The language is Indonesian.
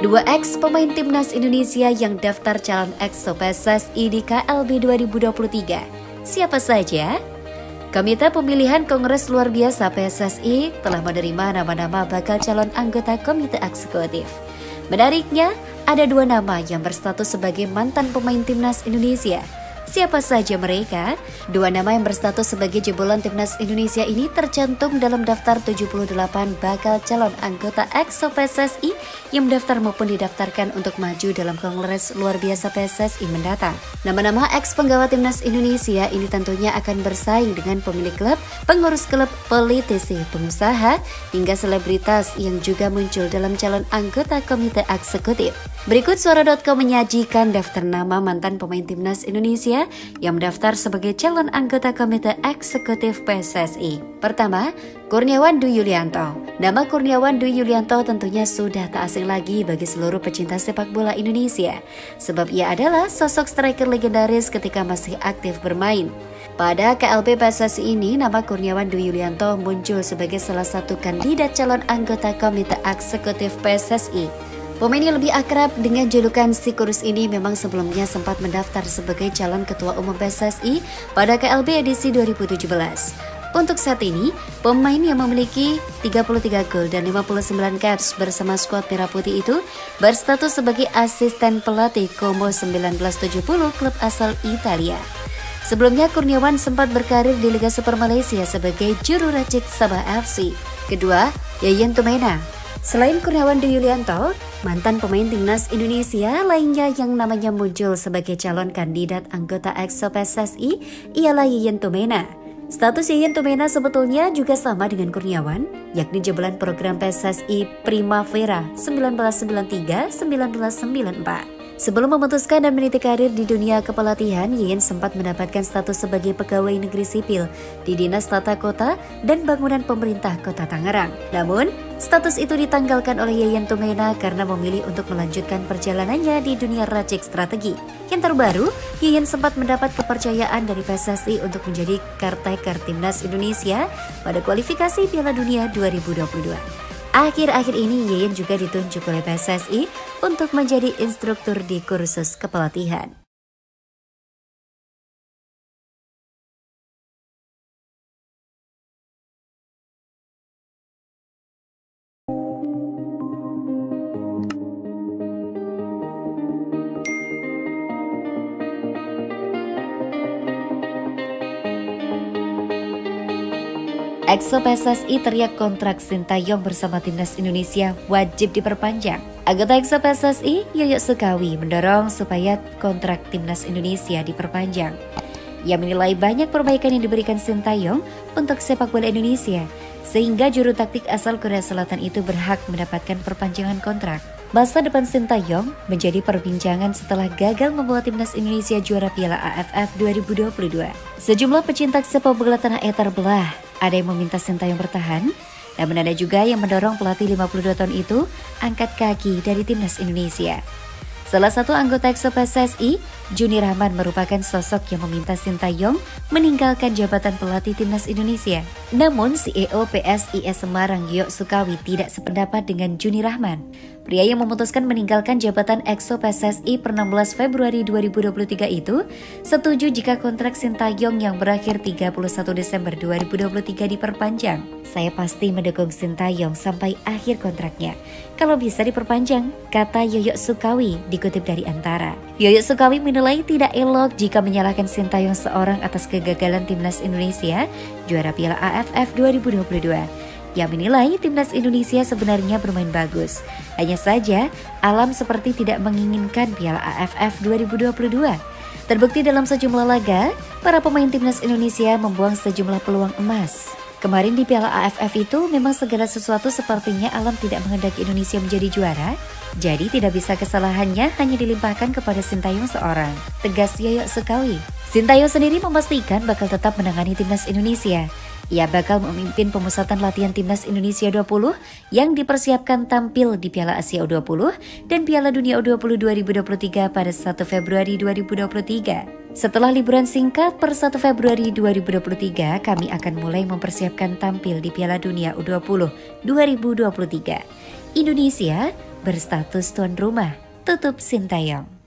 Dua ex pemain timnas Indonesia yang daftar calon EXO PSSI di KLB 2023. Siapa saja? Komite Pemilihan Kongres Luar Biasa PSSI telah menerima nama-nama bakal calon anggota Komite Eksekutif. Menariknya, ada dua nama yang berstatus sebagai mantan pemain timnas Indonesia. Siapa saja mereka? Dua nama yang berstatus sebagai jebolan timnas Indonesia ini tercantum dalam daftar 78 bakal calon anggota EXO PSSI yang mendaftar maupun didaftarkan untuk maju dalam Kongres Luar Biasa PSSI mendatang. Nama-nama ex penggawa timnas Indonesia ini tentunya akan bersaing dengan pemilik klub, pengurus klub, politisi, pengusaha, hingga selebritas yang juga muncul dalam calon anggota Komite Eksekutif. Berikut Suara.com menyajikan daftar nama mantan pemain timnas Indonesia yang mendaftar sebagai calon anggota Komite Eksekutif PSSI. Pertama, Kurniawan Dwi Yulianto. Nama Kurniawan Dwi Yulianto tentunya sudah tak asing lagi bagi seluruh pecinta sepak bola Indonesia, sebab ia adalah sosok striker legendaris ketika masih aktif bermain. Pada KLB PSSI ini, nama Kurniawan Dwi Yulianto muncul sebagai salah satu kandidat calon anggota Komite Eksekutif PSSI. Pemain yang lebih akrab dengan julukan si kurus ini memang sebelumnya sempat mendaftar sebagai calon ketua umum PSSI pada KLB edisi 2017. Untuk saat ini, pemain yang memiliki 33 gol dan 59 caps bersama skuad Merah Putih itu berstatus sebagai asisten pelatih Como 1970 klub asal Italia. Sebelumnya Kurniawan sempat berkarir di Liga Super Malaysia sebagai juru racik Sabah FC. Kedua, Yayan Tumena. Selain Kurniawan Dwi Yulianto, mantan pemain timnas Indonesia lainnya yang namanya muncul sebagai calon kandidat anggota EXO PSSI ialah Yayan Tumena. Status Yayan Tumena sebetulnya juga sama dengan Kurniawan, yakni jebolan program PSSI Primavera 1993-1994. Sebelum memutuskan dan meniti karir di dunia kepelatihan, Yayan sempat mendapatkan status sebagai pegawai negeri sipil di Dinas Tata Kota dan Bangunan Pemerintah Kota Tangerang. Namun, status itu ditanggalkan oleh Yayan Tumena karena memilih untuk melanjutkan perjalanannya di dunia racik strategi. Yang terbaru, Yayan sempat mendapat kepercayaan dari PSSI untuk menjadi caretaker timnas Indonesia pada kualifikasi Piala Dunia 2022. Akhir-akhir ini Yayan juga ditunjuk oleh PSSI untuk menjadi instruktur di kursus kepelatihan. EXO PSSI teriak kontrak Sintayong bersama timnas Indonesia wajib diperpanjang. Anggota EXO PSSI, Yoyo Sukawi, mendorong supaya kontrak timnas Indonesia diperpanjang. Ia menilai banyak perbaikan yang diberikan Sintayong untuk sepak bola Indonesia, sehingga juru taktik asal Korea Selatan itu berhak mendapatkan perpanjangan kontrak. Masa depan Sintayong menjadi perbincangan setelah gagal membawa timnas Indonesia juara Piala AFF 2022. Sejumlah pecinta sepak bola tanah air terbelah. Ada yang meminta Sintayong bertahan, namun ada juga yang mendorong pelatih 52 tahun itu angkat kaki dari timnas Indonesia. Salah satu anggota EXO PSSI, Juni Rahman, merupakan sosok yang meminta Sintayong meninggalkan jabatan pelatih timnas Indonesia. Namun CEO PSIS Semarang, Yoyo Sukawi, tidak sependapat dengan Juni Rahman. Pria yang memutuskan meninggalkan jabatan EXO PSSI per 16 Februari 2023 itu setuju jika kontrak Sintayong yang berakhir 31 Desember 2023 diperpanjang. Saya pasti mendukung Sintayong sampai akhir kontraknya. Kalau bisa diperpanjang, kata Yoyo Sukawi, dikutip dari Antara. Yoyo Sukawi menilai tidak elok jika menyalahkan Sintayong seorang atas kegagalan timnas Indonesia juara Piala AFF 2022. Ia menilai timnas Indonesia sebenarnya bermain bagus. Hanya saja, alam seperti tidak menginginkan Piala AFF 2022. Terbukti dalam sejumlah laga, para pemain timnas Indonesia membuang sejumlah peluang emas. Kemarin di Piala AFF itu memang segala sesuatu sepertinya alam tidak menghendaki Indonesia menjadi juara, jadi tidak bisa kesalahannya hanya dilimpahkan kepada Sintayong seorang, tegas Yoyo Sukawi. Sintayong sendiri memastikan bakal tetap menangani timnas Indonesia. Ia bakal memimpin pemusatan latihan timnas Indonesia 20 yang dipersiapkan tampil di Piala Asia U20 dan Piala Dunia U20 2023 pada 1 Februari 2023. Setelah liburan singkat per 1 Februari 2023, kami akan mulai mempersiapkan tampil di Piala Dunia U20 2023. Indonesia berstatus tuan rumah, tutup Sintayong.